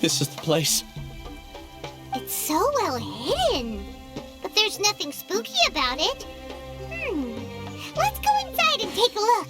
This is the place. It's so well hidden. But there's nothing spooky about it. Let's go inside and take a look.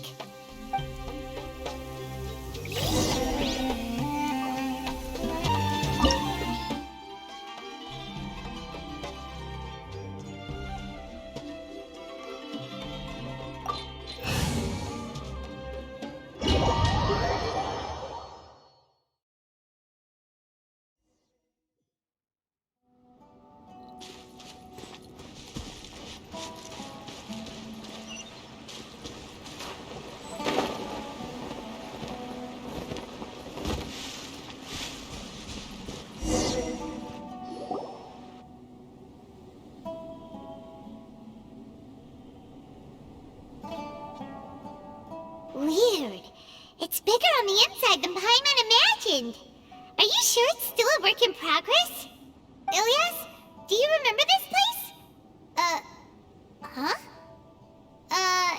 Weird. It's bigger on the inside than Paimon imagined. Are you sure it's still a work in progress? Ilias, do you remember this place? Huh?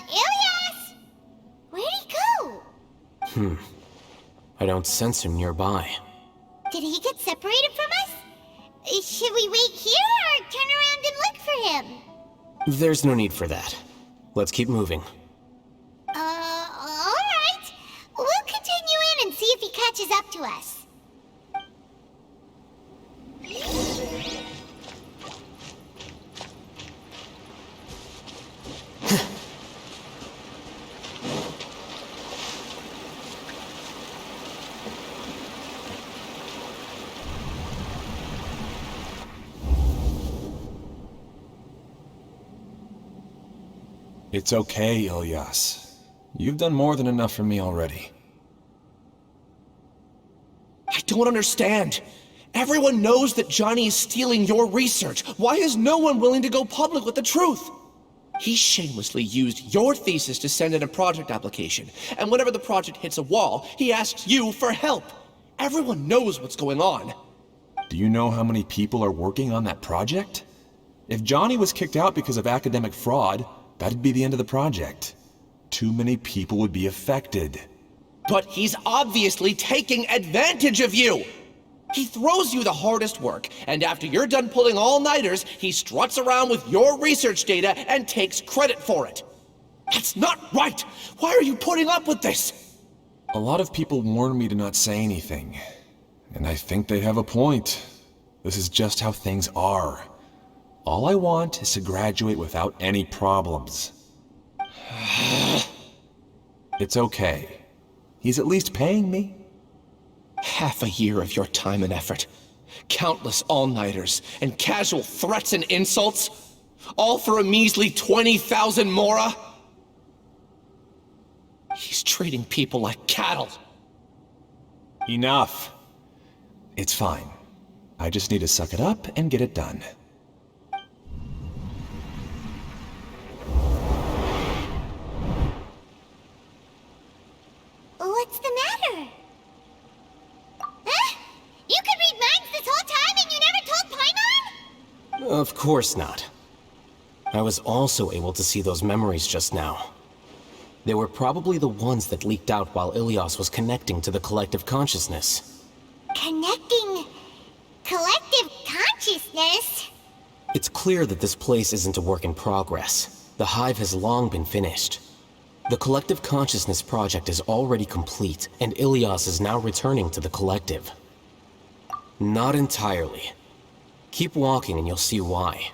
Ilias! Where'd he go? I don't sense him nearby. Did he get separated from us? Should we wait here or turn around and look for him? There's no need for that. Let's keep moving. Alright. We'll continue in and see if he catches up to us. It's okay, Ilias. You've done more than enough for me already. I don't understand. Everyone knows that Johnny is stealing your research. Why is no one willing to go public with the truth? He shamelessly used your thesis to send in a project application, and whenever the project hits a wall, he asks you for help. Everyone knows what's going on. Do you know how many people are working on that project? If Johnny was kicked out because of academic fraud, that'd be the end of the project. Too many people would be affected. But he's obviously taking advantage of you! He throws you the hardest work, and after you're done pulling all-nighters, he struts around with your research data and takes credit for it. That's not right! Why are you putting up with this? A lot of people warn me to not say anything. And I think they have a point. This is just how things are. All I want is to graduate without any problems. It's okay. He's at least paying me. Half a year of your time and effort. Countless all-nighters and casual threats and insults. All for a measly 20,000 mora? He's treating people like cattle. Enough. It's fine. I just need to suck it up and get it done. What's the matter? Huh? You could read minds this whole time and you never told Paimon? Of course not. I was also able to see those memories just now. They were probably the ones that leaked out while Ilias was connecting to the collective consciousness. Connecting collective consciousness? It's clear that this place isn't a work in progress. The hive has long been finished. The Collective Consciousness project is already complete, and Ilias is now returning to the Collective. Not entirely. Keep walking and you'll see why.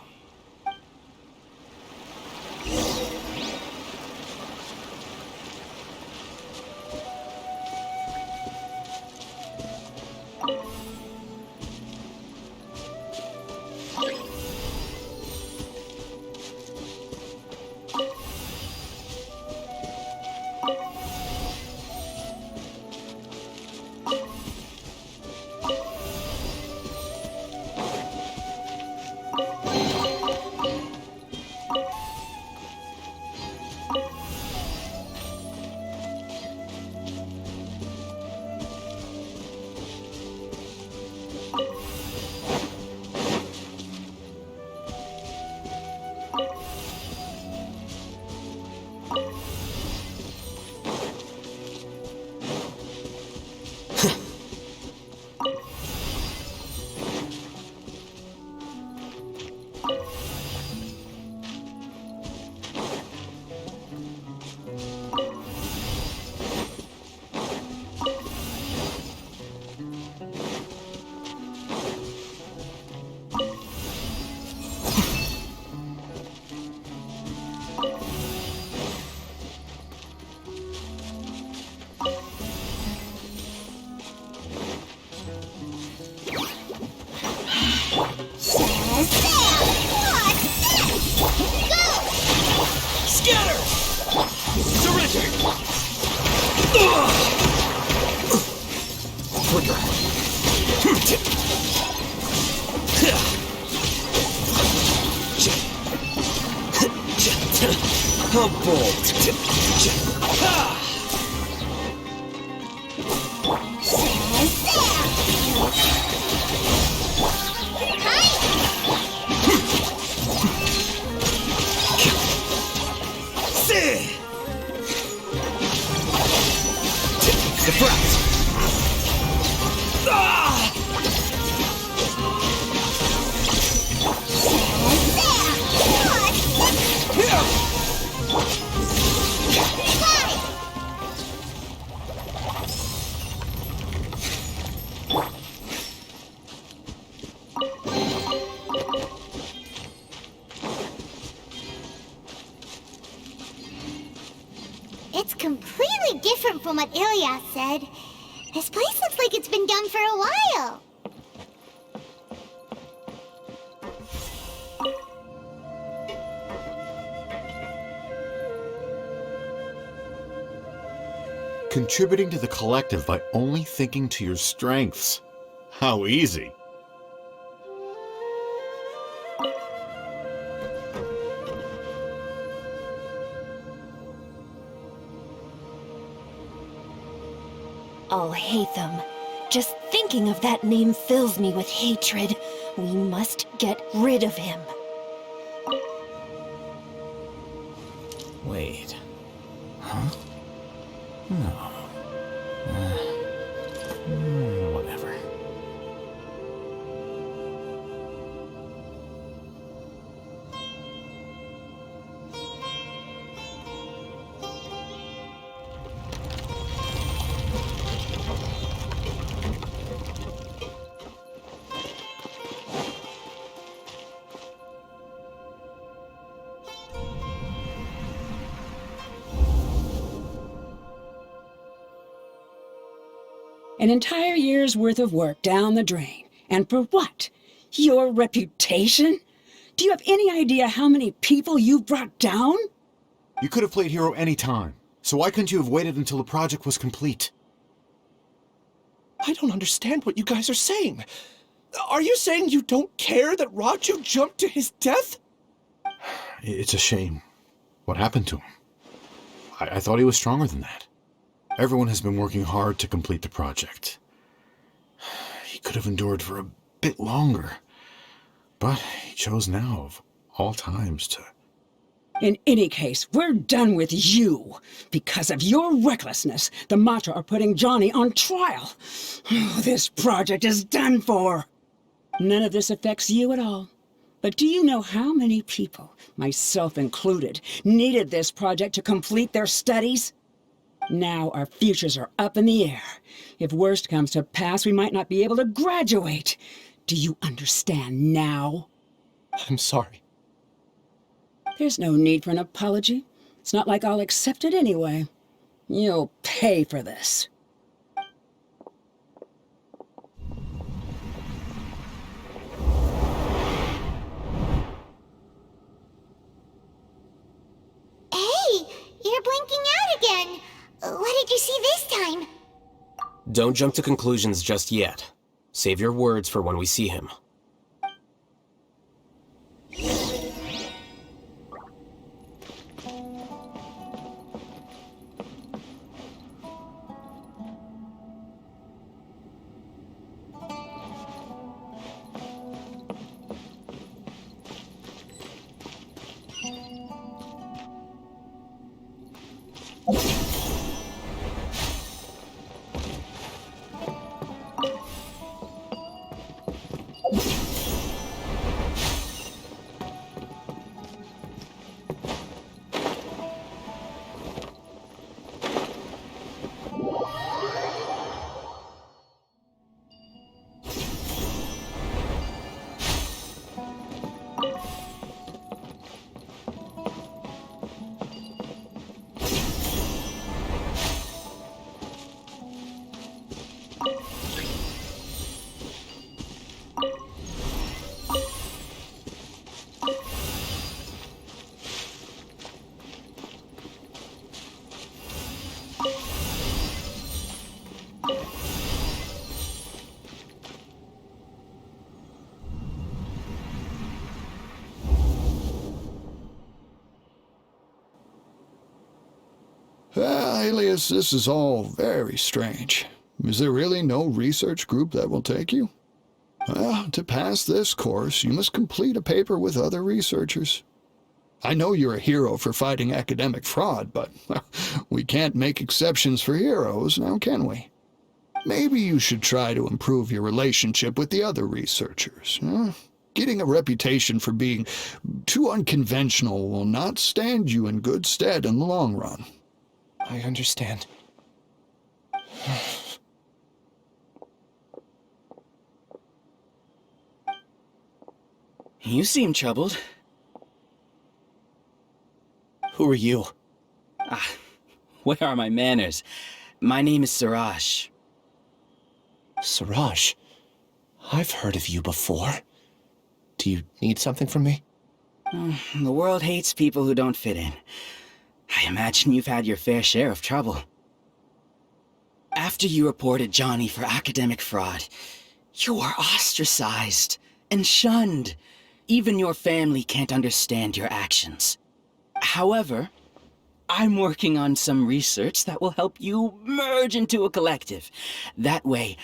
Flicker. A bolt. Surprise! It's completely different from what Ilias said. This place looks like it's been done for a while. Contributing to the collective by only thinking to your strengths. How easy. I'll hate them. Just thinking of that name fills me with hatred. We must get rid of him. Wait. Huh? No. Whatever. An entire year's worth of work down the drain. And for what? Your reputation? Do you have any idea how many people you've brought down? You could have played hero any time, so why couldn't you have waited until the project was complete? I don't understand what you guys are saying. Are you saying you don't care that Raju jumped to his death? It's a shame. What happened to him? I thought he was stronger than that. Everyone has been working hard to complete the project. He could have endured for a bit longer, but he chose now, of all times, to... In any case, we're done with you. Because of your recklessness, the Matra are putting Johnny on trial. This project is done for. None of this affects you at all. But do you know how many people, myself included, needed this project to complete their studies? Now our futures are up in the air. If worst comes to pass, we might not be able to graduate. Do you understand now? I'm sorry. There's no need for an apology. It's not like I'll accept it anyway. You'll pay for this. Hey, you're blinking out again. What did you see this time? Don't jump to conclusions just yet. Save your words for when we see him. Alias, this is all very strange. Is there really no research group that will take you? Well, to pass this course, you must complete a paper with other researchers. I know you're a hero for fighting academic fraud, but we can't make exceptions for heroes, now can we? Maybe you should try to improve your relationship with the other researchers. Getting a reputation for being too unconventional will not stand you in good stead in the long run. I understand. You seem troubled. Who are you? Where are my manners? My name is Siraj. Siraj? I've heard of you before. Do you need something from me? The world hates people who don't fit in. I imagine you've had your fair share of trouble. After you reported Johnny for academic fraud, you are ostracized and shunned. Even your family can't understand your actions. However, I'm working on some research that will help you merge into a collective. That way,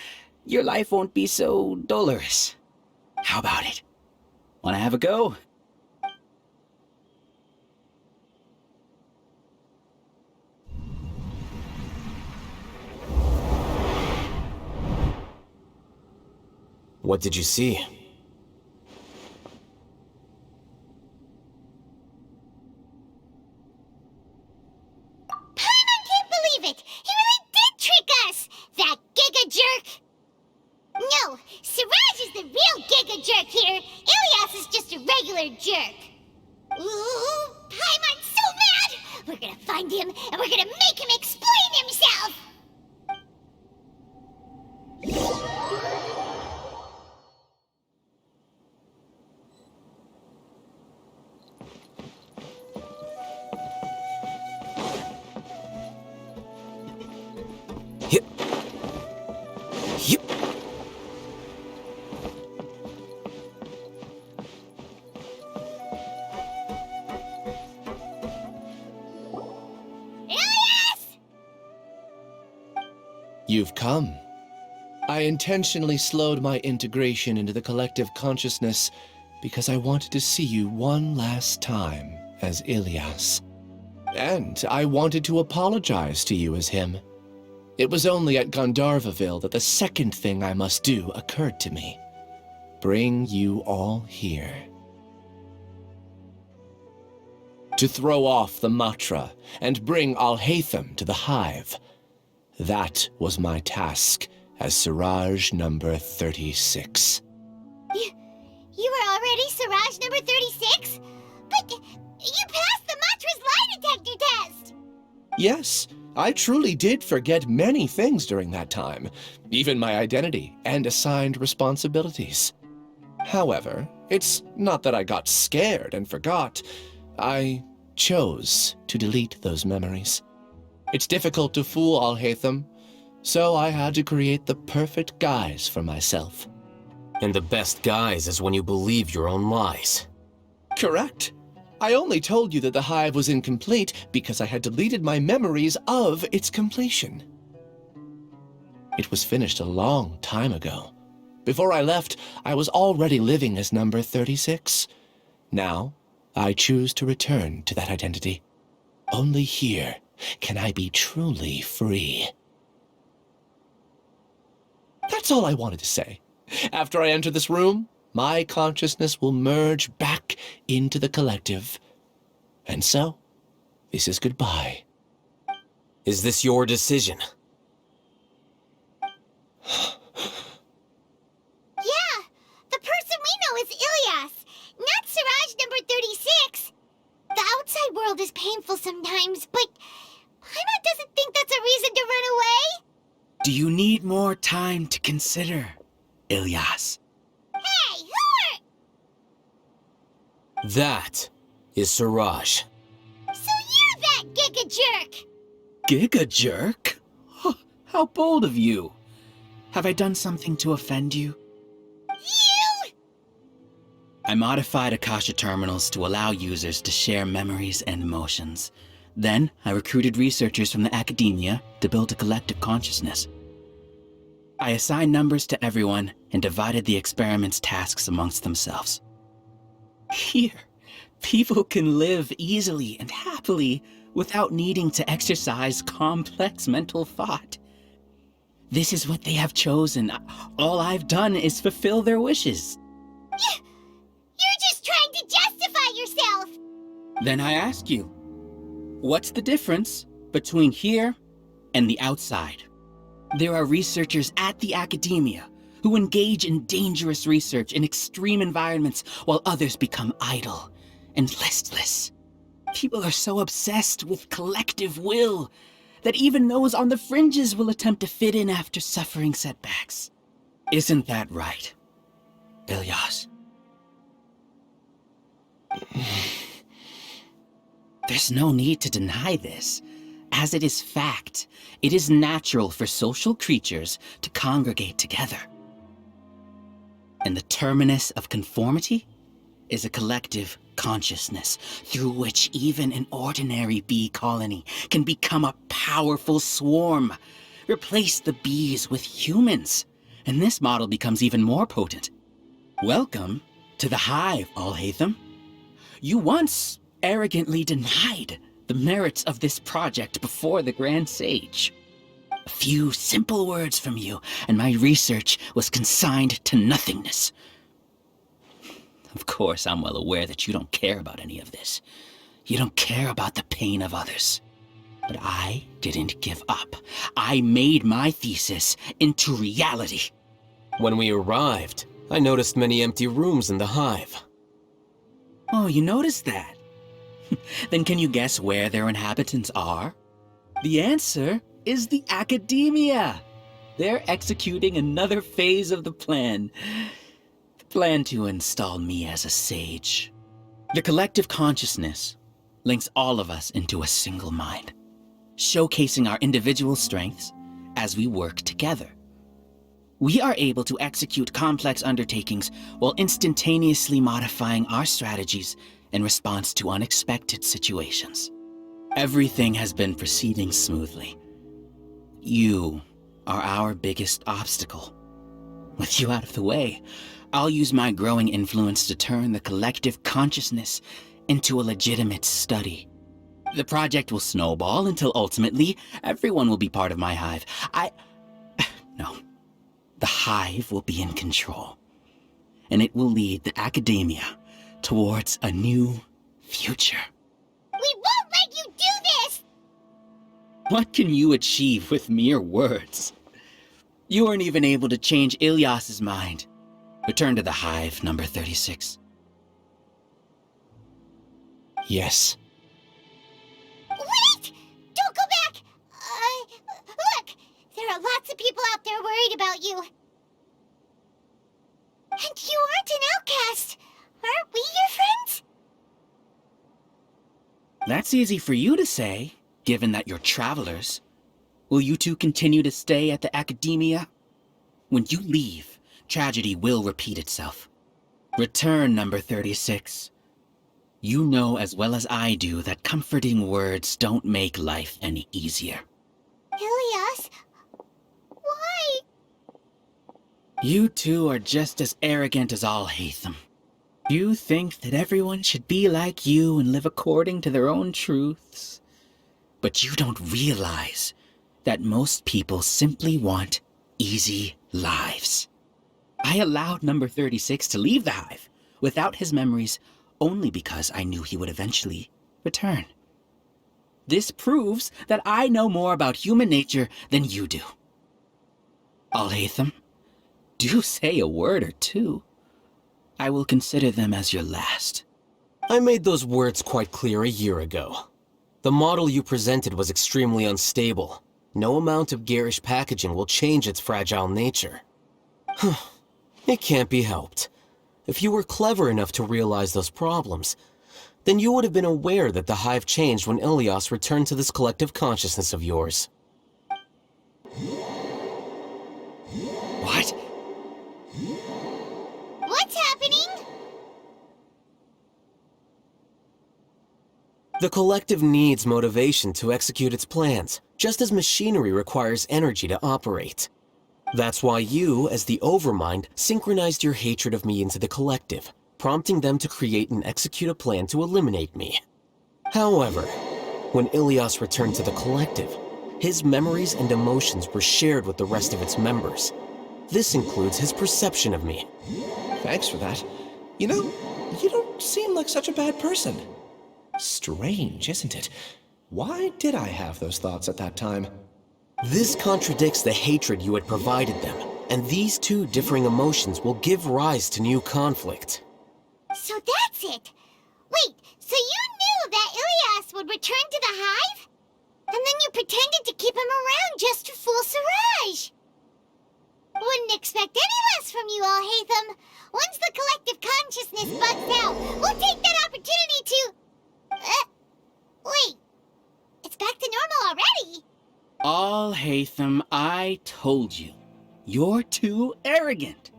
your life won't be so dolorous. How about it? Wanna have a go? What did you see? Paimon can't believe it! He really did trick us! That giga jerk! No, Siraj is the real giga jerk here. Ilias is just a regular jerk. Ooh, Paimon's so mad! We're gonna find him and we're gonna make him explain himself! Hip. Hip. Ilias! You've come. I intentionally slowed my integration into the collective consciousness because I wanted to see you one last time as Ilias. And I wanted to apologize to you as him. It was only at Gandharvaville that the second thing I must do occurred to me. Bring you all here. To throw off the Matra and bring Alhaitham to the hive. That was my task as Siraj number 36. You were already Siraj number 36? But you passed the Matra's lie detector test! Yes, I truly did forget many things during that time, even my identity and assigned responsibilities. However, it's not that I got scared and forgot. I chose to delete those memories. It's difficult to fool Alhaitham, so I had to create the perfect guise for myself. And the best guise is when you believe your own lies. Correct. I only told you that the hive was incomplete because I had deleted my memories of its completion. It was finished a long time ago. Before I left, I was already living as number 36. Now, I choose to return to that identity. Only here can I be truly free. That's all I wanted to say. After I enter this room, my consciousness will merge back into the collective. And so, this is goodbye. Is this your decision? Yeah, the person we know is Ilias, not Siraj number 36. The outside world is painful sometimes, but Paimon doesn't think that's a reason to run away. Do you need more time to consider, Ilias? Hey, who are... That is Siraj. So you're that giga jerk! Giga jerk? Oh, how bold of you. Have I done something to offend you? You! I modified Akasha terminals to allow users to share memories and emotions. Then, I recruited researchers from the academia to build a collective consciousness. I assigned numbers to everyone and divided the experiment's tasks amongst themselves. Here, people can live easily and happily without needing to exercise complex mental thought. This is what they have chosen. All I've done is fulfill their wishes. You're just trying to justify yourself! Then I ask you, what's the difference between here and the outside? There are researchers at the academia who engage in dangerous research in extreme environments while others become idle and listless. People are so obsessed with collective will that even those on the fringes will attempt to fit in after suffering setbacks. Isn't that right, Ilyas? There's no need to deny this, as it is fact. It is natural for social creatures to congregate together. And the terminus of conformity is a collective consciousness through which even an ordinary bee colony can become a powerful swarm. Replace the bees with humans, and this model becomes even more potent. Welcome to the hive, Alhaitham. You once arrogantly denied the merits of this project before the Grand Sage. A few simple words from you, and my research was consigned to nothingness. Of course, I'm well aware that you don't care about any of this. You don't care about the pain of others. But I didn't give up. I made my thesis into reality. When we arrived, I noticed many empty rooms in the hive. Oh, you noticed that? Then can you guess where their inhabitants are? The answer is the academia. They're executing another phase of the plan. The plan to install me as a sage. The collective consciousness links all of us into a single mind, showcasing our individual strengths as we work together. We are able to execute complex undertakings while instantaneously modifying our strategies in response to unexpected situations. Everything has been proceeding smoothly. You are our biggest obstacle. With you out of the way, I'll use my growing influence to turn the collective consciousness into a legitimate study. The project will snowball until ultimately everyone will be part of my hive. No. The hive will be in control, and it will lead the academia towards a new future. We won't let you do this! What can you achieve with mere words? You weren't even able to change Ilyas's mind. Return to the hive, number 36. Yes. Wait! Don't go back! Look! There are lots of people out there worried about you. And you aren't an outcast. Aren't we your friends? That's easy for you to say, given that you're travelers. Will you two continue to stay at the academia? When you leave, tragedy will repeat itself. Return, number 36. You know as well as I do that comforting words don't make life any easier. Ilyas, why? You two are just as arrogant as Alhaitham. You think that everyone should be like you and live according to their own truths. But you don't realize that most people simply want easy lives. I allowed number 36 to leave the hive without his memories only because I knew he would eventually return. This proves that I know more about human nature than you do. Alhaitham, do say a word or two. I will consider them as your last. I made those words quite clear a year ago. The model you presented was extremely unstable. No amount of garish packaging will change its fragile nature. It can't be helped. If you were clever enough to realize those problems, then you would have been aware that the hive changed when Ilyas returned to this collective consciousness of yours. What? What's happening? The collective needs motivation to execute its plans, just as machinery requires energy to operate. That's why you, as the Overmind, synchronized your hatred of me into the collective, prompting them to create and execute a plan to eliminate me. However, when Ilias returned to the collective, his memories and emotions were shared with the rest of its members. This includes his perception of me. Thanks for that. You know, you don't seem like such a bad person. Strange, isn't it? Why did I have those thoughts at that time? This contradicts the hatred you had provided them, and these two differing emotions will give rise to new conflict. So that's it! Wait, so you knew that Ilias would return to the hive? And then you pretended to keep him around just to fool Siraj! Wouldn't expect any less from you, Alhaitham. Once the collective consciousness bugs out, we'll take that opportunity to... wait. It's back to normal already? Alhaitham, I told you. You're too arrogant.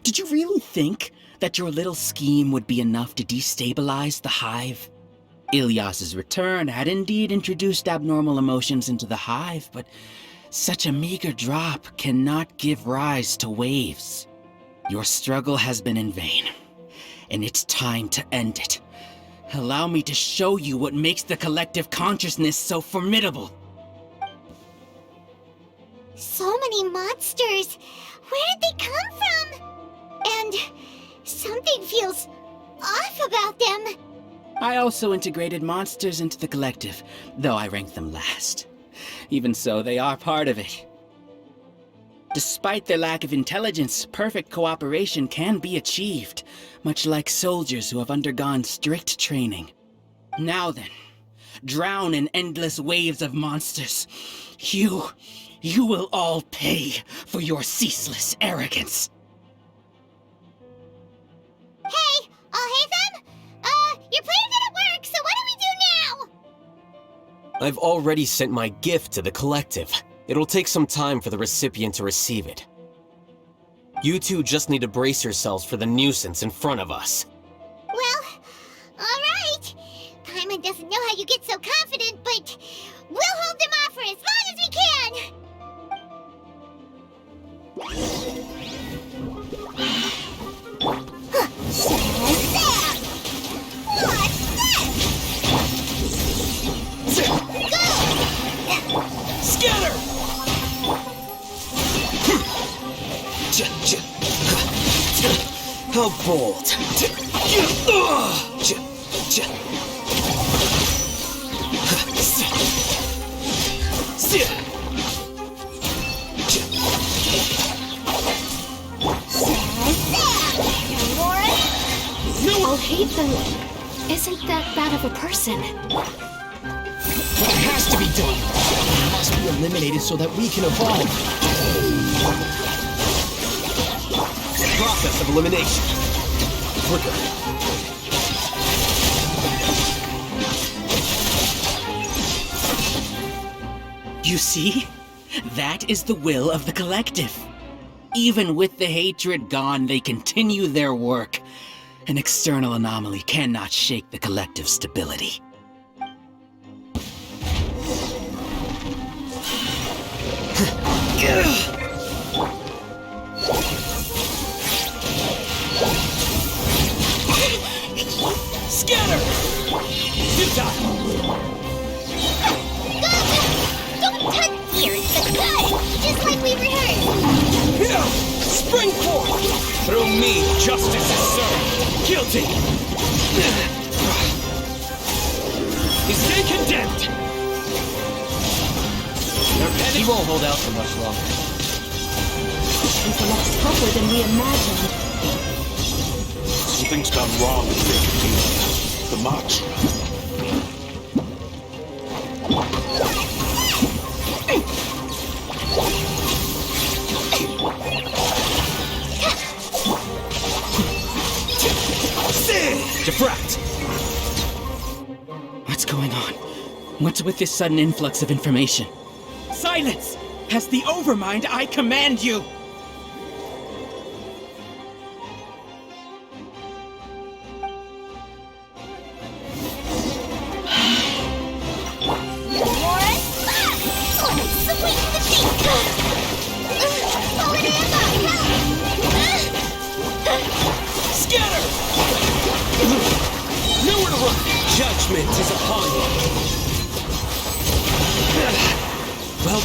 Did you really think that your little scheme would be enough to destabilize the hive? Ilias's return had indeed introduced abnormal emotions into the hive, but such a meager drop cannot give rise to waves. Your struggle has been in vain, and it's time to end it. Allow me to show you what makes the collective consciousness so formidable. So many monsters. Where did they come from? And something feels off about them. I also integrated monsters into the collective, though I ranked them last. Even so, they are part of it. Despite their lack of intelligence, perfect cooperation can be achieved, much like soldiers who have undergone strict training. Now then, drown in endless waves of monsters. You will all pay for your ceaseless arrogance. Hey, Alhaitham! Your plan didn't work, so what do we do now? I've already sent my gift to the collective. It'll take some time for the recipient to receive it. You two just need to brace yourselves for the nuisance in front of us. Well, alright. Paimon doesn't know how you get so confident, but we'll hold them off for as long as we can! Scatter! How bold! I'll hate them. Isn't that bad of a person? It has to be done! It must be eliminated so that we can evolve! Process of elimination. Quicker. You see? That is the will of the collective. Even with the hatred gone, they continue their work. An external anomaly cannot shake the collective's stability. Scatter! Utah! Don't touch here! The gun! Just like we rehearsed! Spring forth! Through me, justice is served. Guilty! You stay condemned! He won't hold out for much longer. It's a lot tougher than we imagined. Something's gone wrong with the march. Defract! What's going on? What's with this sudden influx of information? Silence! As the Overmind, I command you!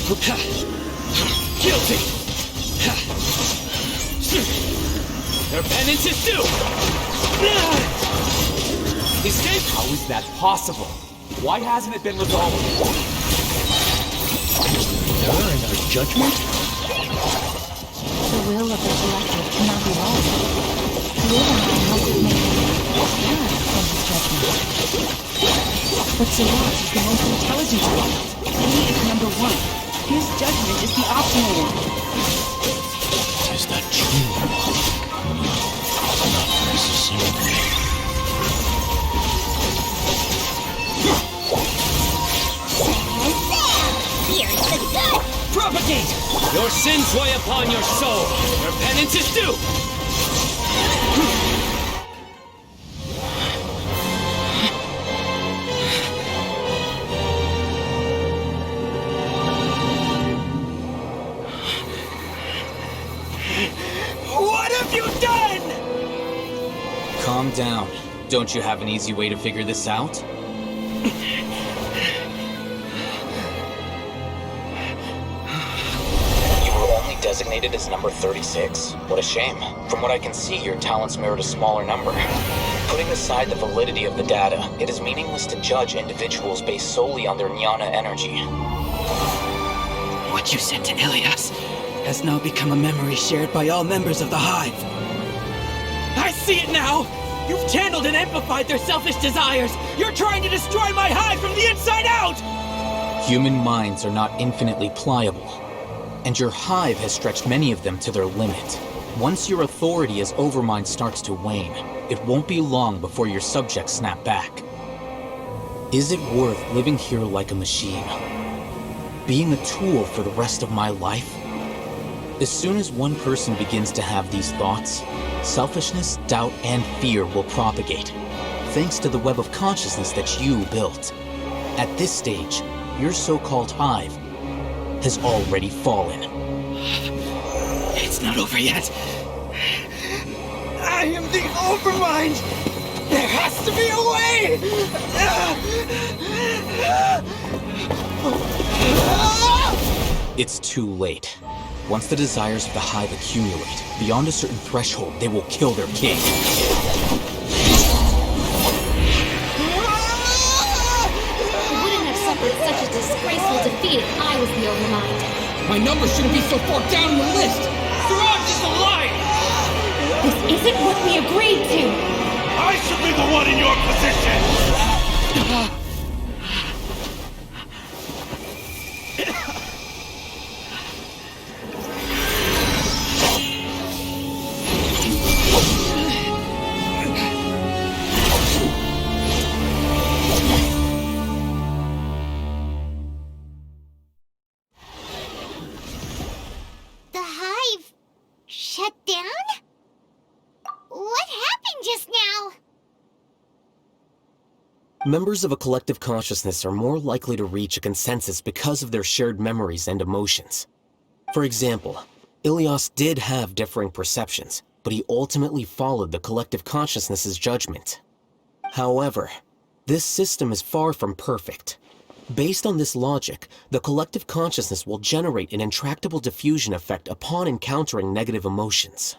Guilty! Their penance is due! Escape? How is that possible? Why hasn't it been resolved? Error in our judgment? The will of the collective cannot be lost. The Overmind must have made error in his judgment. But Siraj is the most intelligent of us. He is number one. His judgment is the optimal one. Is that true? Not necessarily. Here's the good! Propagate! Your sins weigh upon your soul. Your penance is due! What have you done? Calm down. Don't you have an easy way to figure this out? Designated as number 36. What a shame. From what I can see, your talents merit a smaller number. Putting aside the validity of the data, it is meaningless to judge individuals based solely on their jnana energy. What you said to Ilias has now become a memory shared by all members of the Hive. I see it now! You've channeled and amplified their selfish desires! You're trying to destroy my Hive from the inside out! Human minds are not infinitely pliable, and your Hive has stretched many of them to their limit. Once your authority as Overmind starts to wane, it won't be long before your subjects snap back. Is it worth living here like a machine? Being a tool for the rest of my life? As soon as one person begins to have these thoughts, selfishness, doubt, and fear will propagate, thanks to the web of consciousness that you built. At this stage, your so-called Hive has already fallen. It's not over yet. I am the Overmind! There has to be a way! It's too late. Once the desires of the Hive accumulate, beyond a certain threshold, they will kill their king. Such a disgraceful defeat if I was the Overmind. My number shouldn't be so far down in the list! Siraj is alive! This isn't what we agreed to! I should be the one in your position! Members of a collective consciousness are more likely to reach a consensus because of their shared memories and emotions. For example, Ilias did have differing perceptions, but he ultimately followed the collective consciousness's judgment. However, this system is far from perfect. Based on this logic, the collective consciousness will generate an intractable diffusion effect upon encountering negative emotions.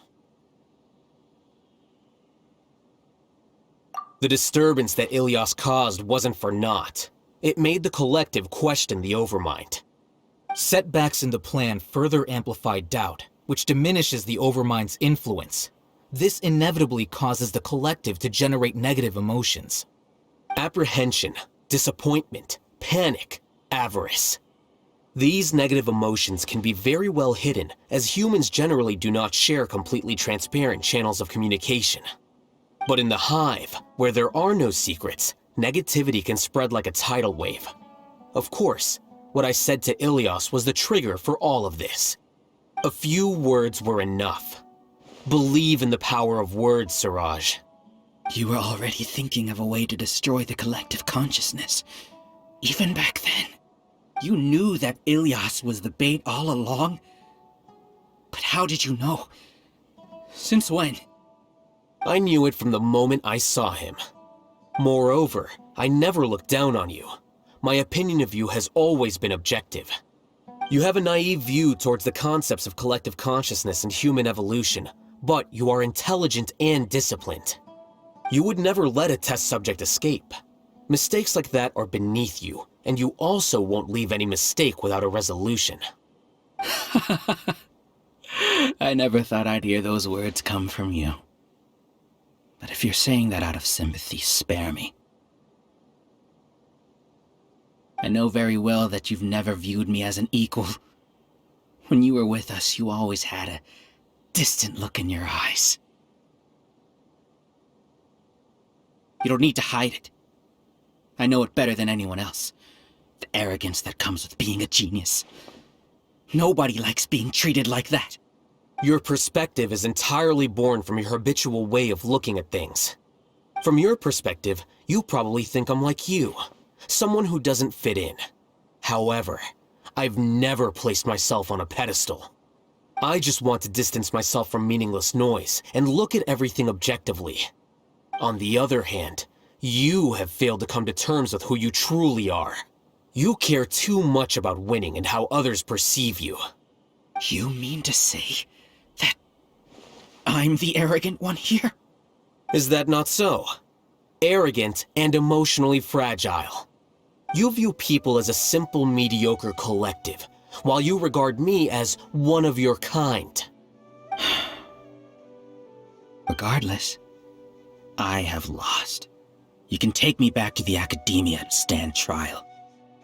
The disturbance that Ilias caused wasn't for naught. It made the collective question the Overmind. Setbacks in the plan further amplified doubt, which diminishes the Overmind's influence. This inevitably causes the collective to generate negative emotions. Apprehension, disappointment, panic, avarice. These negative emotions can be very well hidden, as humans generally do not share completely transparent channels of communication. But in the Hive, where there are no secrets, negativity can spread like a tidal wave. Of course, what I said to Ilias was the trigger for all of this. A few words were enough. Believe in the power of words, Siraj. You were already thinking of a way to destroy the collective consciousness. Even back then, you knew that Ilias was the bait all along. But how did you know? Since when? I knew it from the moment I saw him. Moreover, I never looked down on you. My opinion of you has always been objective. You have a naive view towards the concepts of collective consciousness and human evolution, but you are intelligent and disciplined. You would never let a test subject escape. Mistakes like that are beneath you, and you also won't leave any mistake without a resolution. I never thought I'd hear those words come from you. But if you're saying that out of sympathy, spare me. I know very well that you've never viewed me as an equal. When you were with us, you always had a distant look in your eyes. You don't need to hide it. I know it better than anyone else. The arrogance that comes with being a genius. Nobody likes being treated like that. Your perspective is entirely born from your habitual way of looking at things. From your perspective, you probably think I'm like you, someone who doesn't fit in. However, I've never placed myself on a pedestal. I just want to distance myself from meaningless noise and look at everything objectively. On the other hand, you have failed to come to terms with who you truly are. You care too much about winning and how others perceive you. You mean to say that I'm the arrogant one here? Is that not so? Arrogant and emotionally fragile. You view people as a simple, mediocre collective, while you regard me as one of your kind. Regardless, I have lost. You can take me back to the academia and stand trial.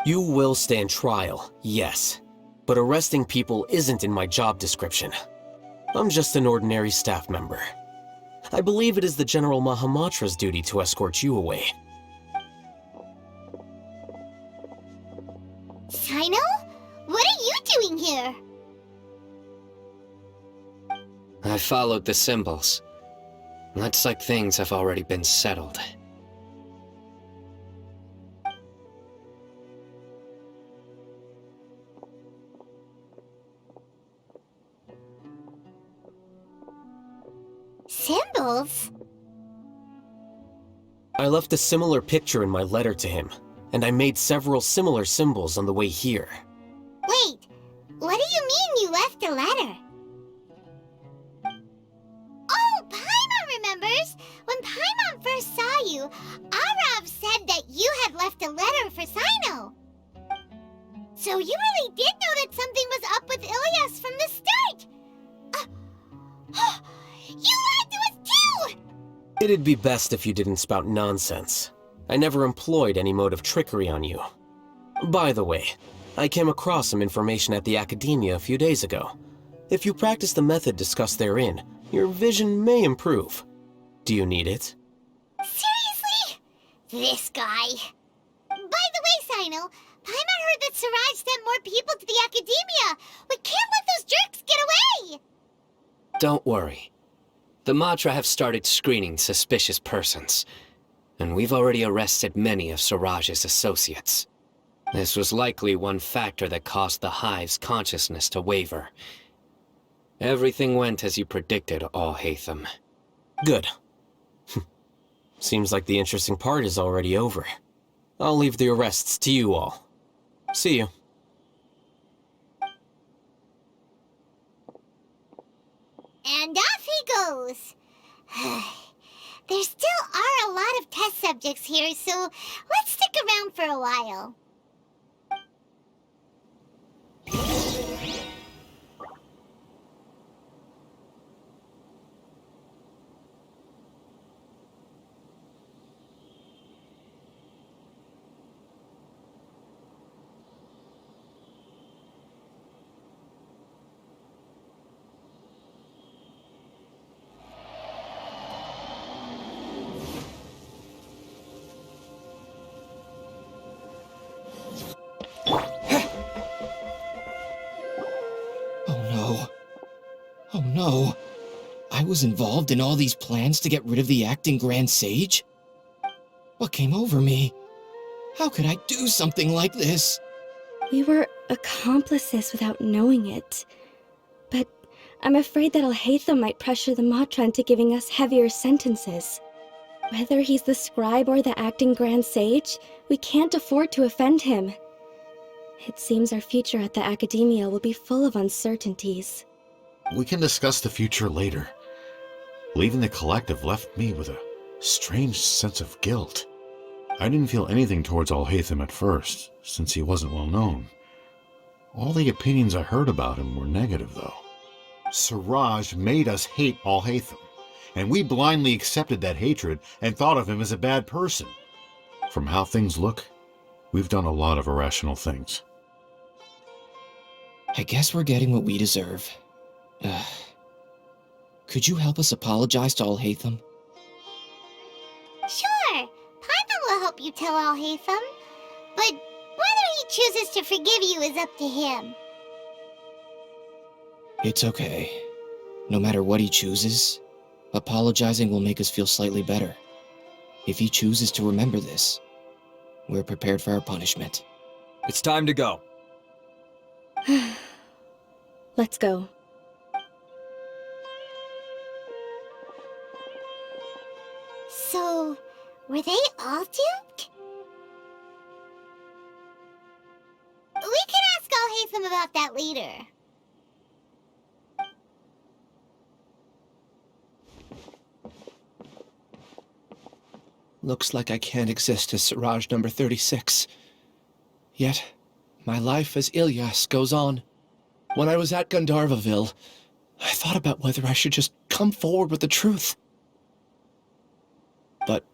You will stand trial, yes. But arresting people isn't in my job description. I'm just an ordinary staff member. I believe it is the General Mahamatra's duty to escort you away. Sino? What are you doing here? I followed the symbols. Looks like things have already been settled. Symbols? I left a similar picture in my letter to him, and I made several similar symbols on the way here. Wait, what do you mean you left a letter? Oh, Paimon remembers! When Paimon first saw you, Arav said that you had left a letter for Sino. So you really did know that something was up with Ilias from the start! You lied to us too! It'd be best if you didn't spout nonsense. I never employed any mode of trickery on you. By the way, I came across some information at the Academia a few days ago. If you practice the method discussed therein, your vision may improve. Do you need it? Seriously? This guy. By the way, Sino, Paimon heard that Siraj sent more people to the Academia. We can't let those jerks get away! Don't worry. The Matra have started screening suspicious persons, and we've already arrested many of Siraj's associates. This was likely one factor that caused the Hive's consciousness to waver. Everything went as you predicted, All-Hatham. Good. Seems like the interesting part is already over. I'll leave the arrests to you all. See you. And off he goes. There still are a lot of test subjects here, so let's stick around for a while. Oh no. I was involved in all these plans to get rid of the acting Grand Sage? What came over me? How could I do something like this? We were accomplices without knowing it. But I'm afraid that Al-Haytham might pressure the Matra into giving us heavier sentences. Whether he's the scribe or the acting Grand Sage, we can't afford to offend him. It seems our future at the Academia will be full of uncertainties. We can discuss the future later. Leaving the collective left me with a strange sense of guilt. I didn't feel anything towards Alhaitham at first, since he wasn't well known. All the opinions I heard about him were negative, though. Siraj made us hate Alhaitham, and we blindly accepted that hatred and thought of him as a bad person. From how things look, we've done a lot of irrational things. I guess we're getting what we deserve. Could you help us apologize to Alhaitham? Sure, Paimon will help you tell Alhaitham, but whether he chooses to forgive you is up to him. It's okay. No matter what he chooses, apologizing will make us feel slightly better. If he chooses to remember this, we're prepared for our punishment. It's time to go. Let's go. So, were they all duped? We can ask Alhaitham about that later. Looks like I can't exist as Siraj number 36. Yet, my life as Ilyas goes on. When I was at Gandharvaville, I thought about whether I should just come forward with the truth. But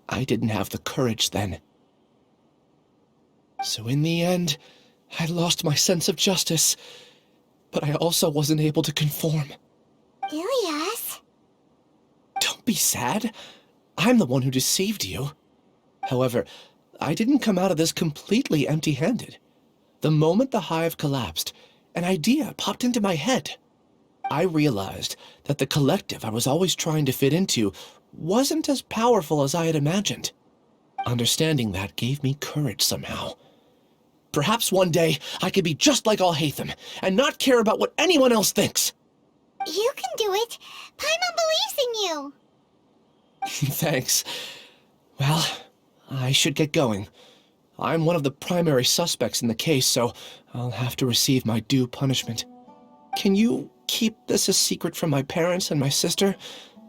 I didn't have the courage then. So in the end, I lost my sense of justice, but I also wasn't able to conform. Ilyas? Don't be sad. I'm the one who deceived you. However, I didn't come out of this completely empty-handed. The moment the hive collapsed, an idea popped into my head. I realized that the collective I was always trying to fit into wasn't as powerful as I had imagined. Understanding that gave me courage somehow. Perhaps one day I could be just like Alhaitham and not care about what anyone else thinks. You can do it. Paimon believes in you. Thanks. Well, I should get going. I'm one of the primary suspects in the case, so I'll have to receive my due punishment. Can you keep this a secret from my parents and my sister?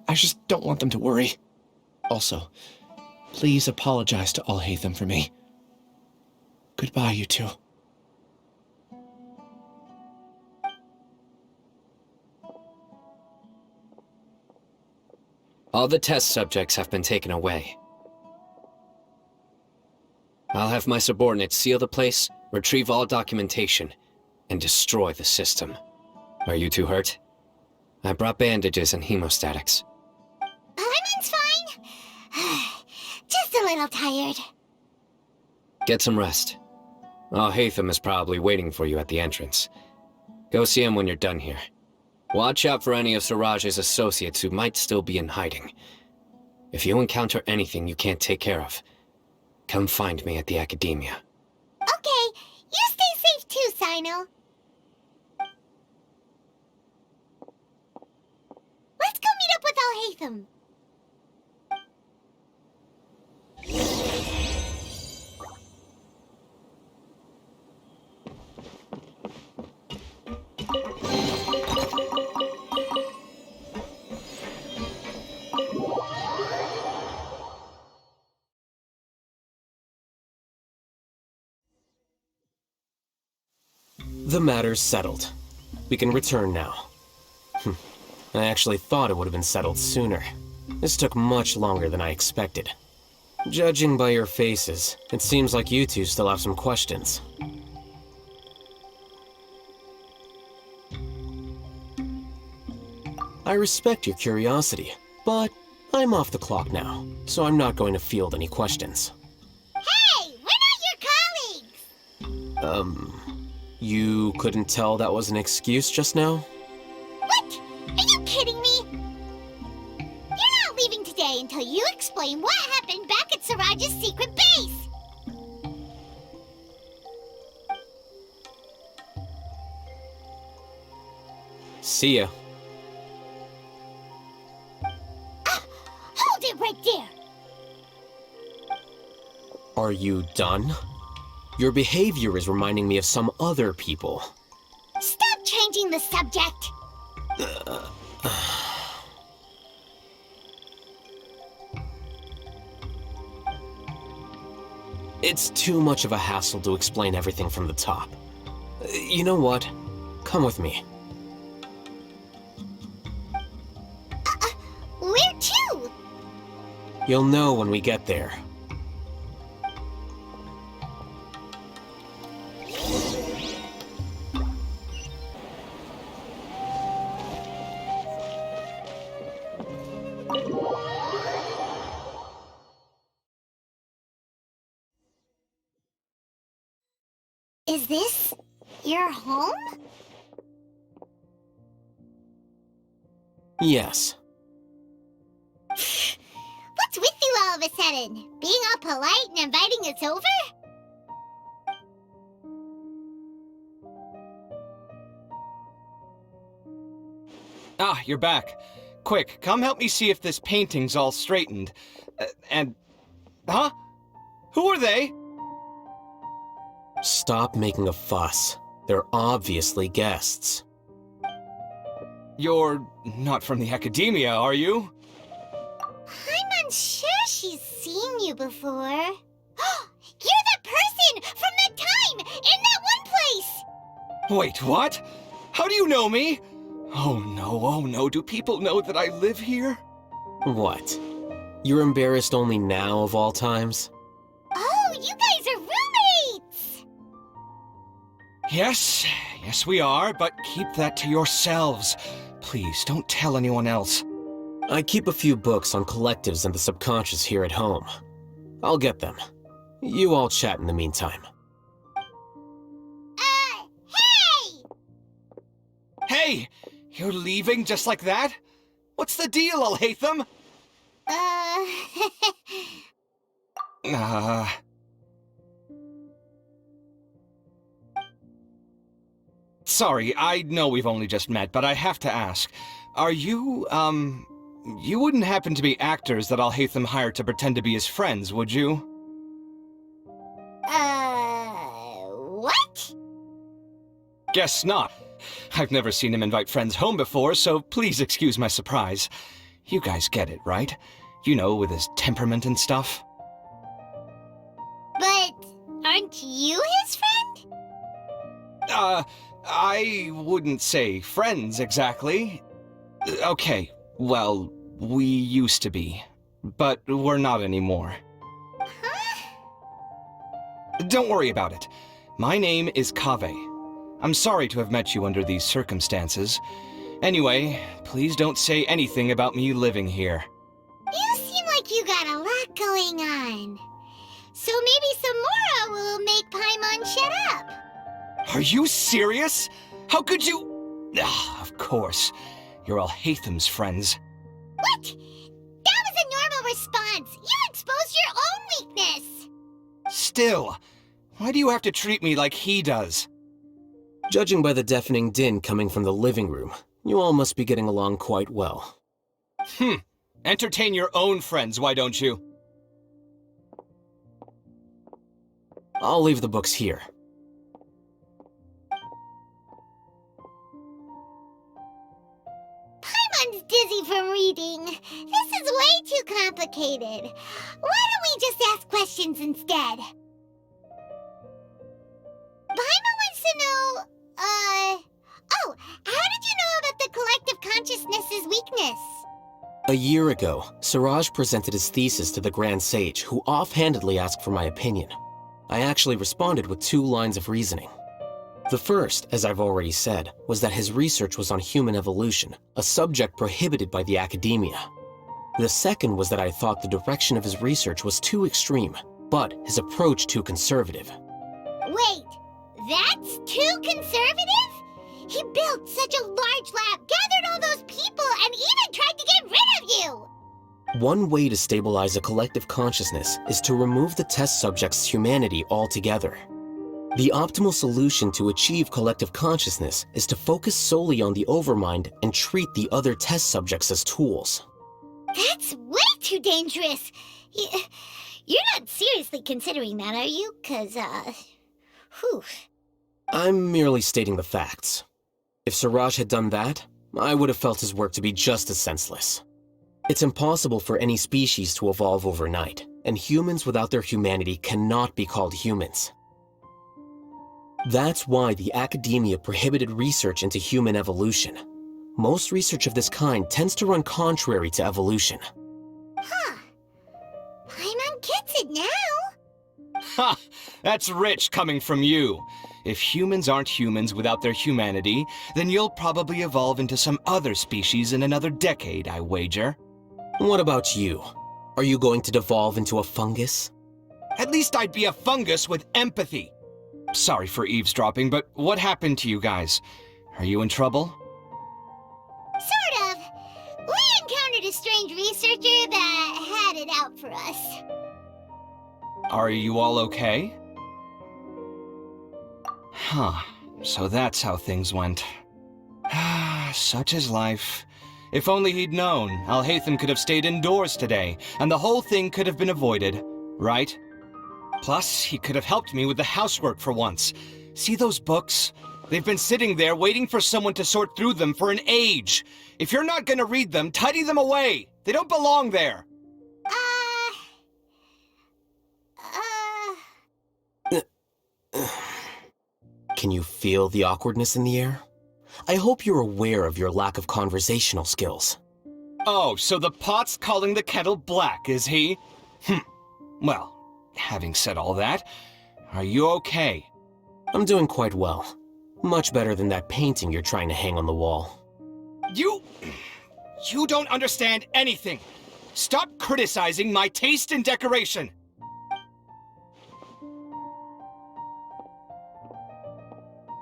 I just don't want them to worry. Also, please apologize to Alhaitham for me. Goodbye, you two. All the test subjects have been taken away. I'll have my subordinates seal the place, retrieve all documentation, and destroy the system. Are you two hurt? I brought bandages and hemostatics. Paimon's fine. Just a little tired. Get some rest. Alhaitham is probably waiting for you at the entrance. Go see him when you're done here. Watch out for any of Siraj's associates who might still be in hiding. If you encounter anything you can't take care of, come find me at the Academia. Okay, you stay safe too, Sino. Let's go meet up with Alhaitham. The matter's settled. We can return now. I actually thought it would have been settled sooner. This took much longer than I expected. Judging by your faces, it seems like you two still have some questions. I respect your curiosity, but I'm off the clock now, so I'm not going to field any questions. Hey, we're not your colleagues! You couldn't tell that was an excuse just now? What? Are you kidding me? You're not leaving today until you explain what happened back at Siraj's secret base! See ya. Hold it right there! Are you done? Your behavior is reminding me of some other people. Stop changing the subject! It's too much of a hassle to explain everything from the top. You know what? Come with me. Where to? You'll know when we get there. Is this your home? Yes. What's with you all of a sudden? Being all polite and inviting us over? Ah, you're back. Quick, come help me see if this painting's all straightened. Huh? Who are they? Stop making a fuss. They're obviously guests. You're not from the academia, are you? I'm unsure she's seen you before. You're the person from that time in that one place! Wait, what? How do you know me? Oh no, do people know that I live here? What? You're embarrassed only now of all times? Oh, you guys are roommates! Yes, we are, but keep that to yourselves. Please, don't tell anyone else. I keep a few books on collectives and the subconscious here at home. I'll get them. You all chat in the meantime. Hey! Hey! You're leaving just like that? What's the deal, Alhaitham? Sorry, I know we've only just met, but I have to ask. Are you, you wouldn't happen to be actors that Alhaitham hired to pretend to be his friends, would you? What? Guess not. I've never seen him invite friends home before, so please excuse my surprise. You guys get it, right? You know, with his temperament and stuff. But aren't you his friend? I wouldn't say friends exactly. Okay, well, we used to be, but we're not anymore. Huh? Don't worry about it. My name is Kaveh. I'm sorry to have met you under these circumstances. Anyway, please don't say anything about me living here. You seem like you got a lot going on. So maybe Samora will make Paimon shut up. Are you serious? How could you? Of course. You're Alhaitham's friends. What? That was a normal response. You exposed your own weakness. Still, why do you have to treat me like he does? Judging by the deafening din coming from the living room, you all must be getting along quite well. Entertain your own friends, why don't you? I'll leave the books here. Paimon's dizzy from reading. This is way too complicated. Why don't we just ask questions instead? Paimon wants to know, oh, how did you know about the collective consciousness's weakness? A year ago, Siraj presented his thesis to the Grand Sage, who offhandedly asked for my opinion. I actually responded with 2 lines of reasoning. The first, as I've already said, was that his research was on human evolution, a subject prohibited by the academia. The second was that I thought the direction of his research was too extreme, but his approach too conservative. Wait, that's too conservative? He built such a large lab, gathered all those people, and even tried to get rid of you! One way to stabilize a collective consciousness is to remove the test subject's humanity altogether. The optimal solution to achieve collective consciousness is to focus solely on the overmind and treat the other test subjects as tools. That's way too dangerous. You're not seriously considering that, are you? 'Cause, Whew. I'm merely stating the facts. If Siraj had done that, I would have felt his work to be just as senseless. It's impossible for any species to evolve overnight, and humans without their humanity cannot be called humans. That's why the academia prohibited research into human evolution. Most research of this kind tends to run contrary to evolution. Huh. Paimon gets it now. Ha! That's rich coming from you. If humans aren't humans without their humanity, then you'll probably evolve into some other species in another decade, I wager. What about you? Are you going to devolve into a fungus? At least I'd be a fungus with empathy. Sorry for eavesdropping, but what happened to you guys? Are you in trouble? Sort of. We encountered a strange researcher that had it out for us. Are you all okay? Huh. So that's how things went. Such is life. If only he'd known, Alhaitham could have stayed indoors today, and the whole thing could have been avoided, right? Plus, he could have helped me with the housework for once. See those books? They've been sitting there waiting for someone to sort through them for an age. If you're not gonna read them, tidy them away. They don't belong there. Can you feel the awkwardness in the air? I hope you're aware of your lack of conversational skills. Oh, so the pot's calling the kettle black, is he? Well, having said all that, are you okay? I'm doing quite well. Much better than that painting you're trying to hang on the wall. You don't understand anything. Stop criticizing my taste in decoration.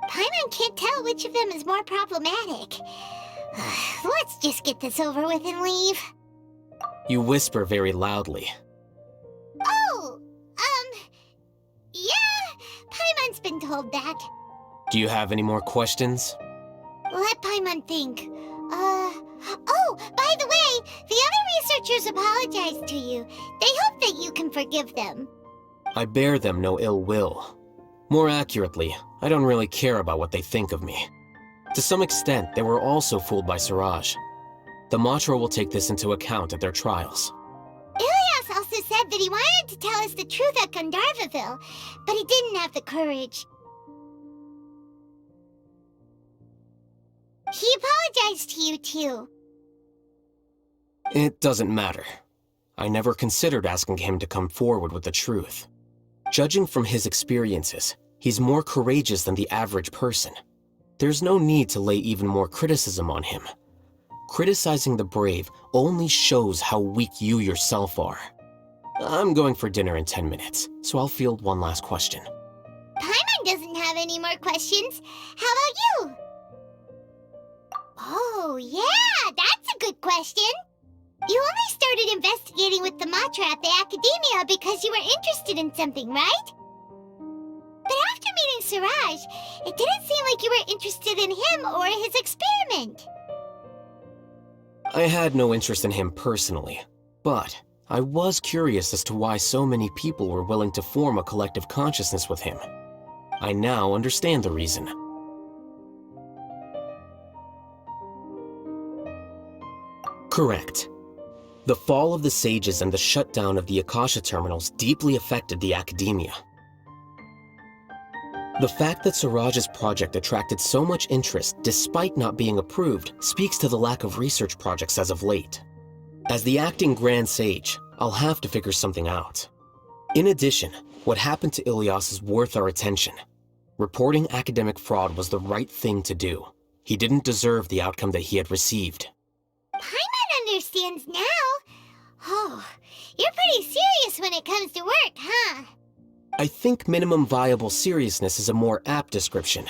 Paimon can't tell which of them is more problematic. Let's just get this over with and leave. You whisper very loudly. Oh, yeah, Paimon's been told that. Do you have any more questions? Let Paimon think. Oh, by the way, the other researchers apologized to you. They hope that you can forgive them. I bear them no ill will. More accurately, I don't really care about what they think of me. To some extent, they were also fooled by Siraj. The Matra will take this into account at their trials. Ilias also said that he wanted to tell us the truth at Gandharvaville, but he didn't have the courage. He apologized to you, too. It doesn't matter. I never considered asking him to come forward with the truth. Judging from his experiences, he's more courageous than the average person. There's no need to lay even more criticism on him. Criticizing the brave only shows how weak you yourself are. I'm going for dinner in 10 minutes, so I'll field one last question. Paimon doesn't have any more questions. How about you? Oh, yeah, that's a good question. You only started investigating with the Matra at the Academia because you were interested in something, right? But after meeting Siraj, it didn't seem like you were interested in him or his experiment. I had no interest in him personally, but I was curious as to why so many people were willing to form a collective consciousness with him. I now understand the reason. Correct. The fall of the sages and the shutdown of the Akasha terminals deeply affected the academia. The fact that Siraj's project attracted so much interest despite not being approved speaks to the lack of research projects as of late. As the acting Grand Sage, I'll have to figure something out. In addition, what happened to Ilias is worth our attention. Reporting academic fraud was the right thing to do. He didn't deserve the outcome that he had received. Paimon understands now. Oh, you're pretty serious when it comes to work, huh? I think minimum viable seriousness is a more apt description.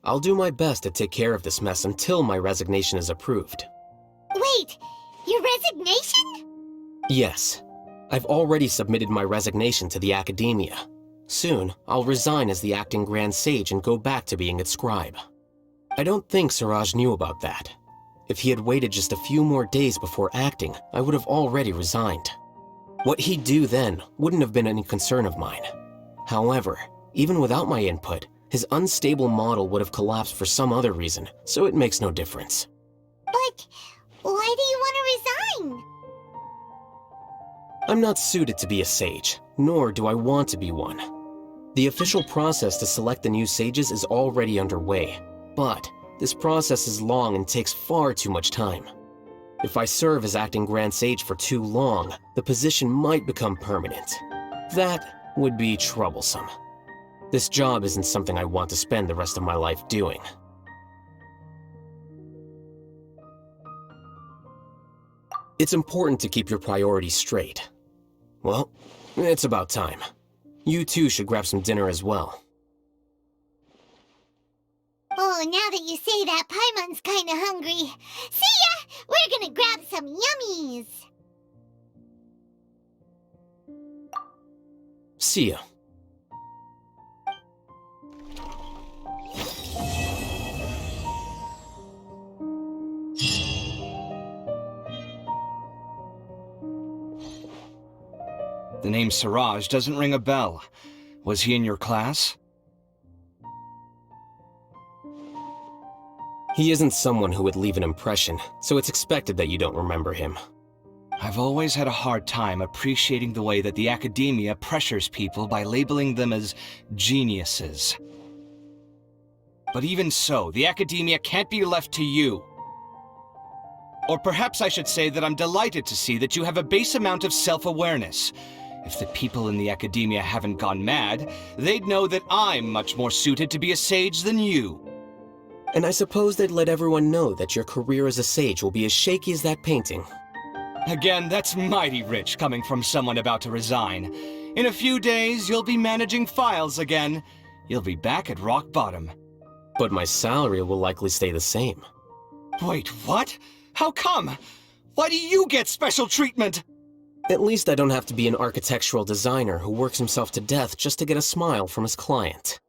I'll do my best to take care of this mess until my resignation is approved. Wait, your resignation? Yes. I've already submitted my resignation to the Academia. Soon, I'll resign as the acting Grand Sage and go back to being its scribe. I don't think Siraj knew about that. If he had waited just a few more days before acting, I would have already resigned. What he'd do then wouldn't have been any concern of mine. However, Even without my input, his unstable model would have collapsed for some other reason, so it makes no difference. But why do you want to resign? I'm not suited to be a sage, nor do I want to be one. The official process to select the new sages is already underway, but this process is long and takes far too much time. If I serve as acting Grand Sage for too long, the position might become permanent. That would be troublesome. This job isn't something I want to spend the rest of my life doing. It's important to keep your priorities straight. Well, it's about time. You two should grab some dinner as well. Oh, now that you say that, Paimon's kinda hungry. See ya! We're gonna grab some yummies! See ya. The name Siraj doesn't ring a bell. Was he in your class? He isn't someone who would leave an impression, so it's expected that you don't remember him. I've always had a hard time appreciating the way that the academia pressures people by labeling them as geniuses. But even so, the academia can't be left to you. Or perhaps I should say that I'm delighted to see that you have a base amount of self-awareness. If the people in the academia haven't gone mad, they'd know that I'm much more suited to be a sage than you. And I suppose they'd let everyone know that your career as a sage will be as shaky as that painting. Again, that's mighty rich coming from someone about to resign. In a few days, you'll be managing files again. You'll be back at rock bottom. But my salary will likely stay the same. Wait, what? How come? Why do you get special treatment? At least I don't have to be an architectural designer who works himself to death just to get a smile from his client.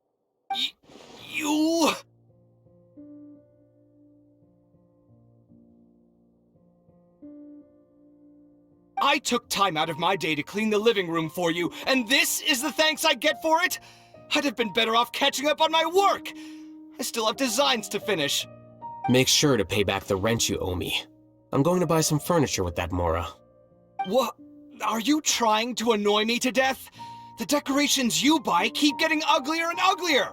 You... I took time out of my day to clean the living room for you, and this is the thanks I get for it? I'd have been better off catching up on my work. I still have designs to finish. Make sure to pay back the rent you owe me. I'm going to buy some furniture with that Mora. What? Are you trying to annoy me to death? The decorations you buy keep getting uglier and uglier.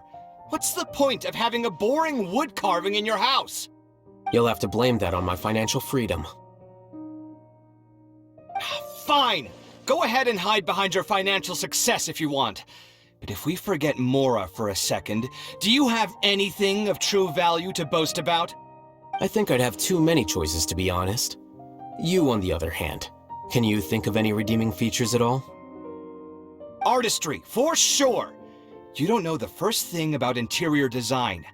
What's the point of having a boring wood carving in your house? You'll have to blame that on my financial freedom. Fine! Go ahead and hide behind your financial success if you want. But if we forget Mora for a second, do you have anything of true value to boast about? I think I'd have too many choices, to be honest. You, on the other hand, can you think of any redeeming features at all? Artistry, for sure! You don't know the first thing about interior design.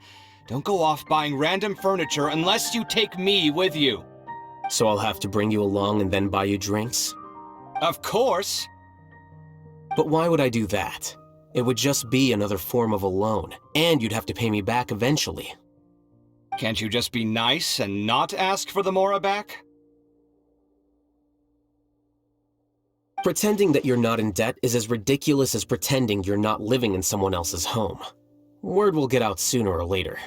Don't go off buying random furniture unless you take me with you. So I'll have to bring you along and then buy you drinks? Of course! But why would I do that? It would just be another form of a loan, and you'd have to pay me back eventually. Can't you just be nice and not ask for the Mora back? Pretending that you're not in debt is as ridiculous as pretending you're not living in someone else's home. Word will get out sooner or later.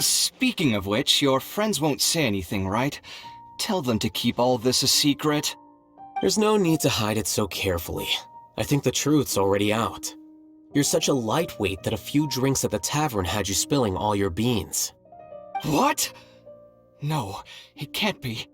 Speaking of which, your friends won't say anything, right? Tell them to keep all this a secret. There's no need to hide it so carefully. I think the truth's already out. You're such a lightweight that a few drinks at the tavern had you spilling all your beans. What? No, it can't be.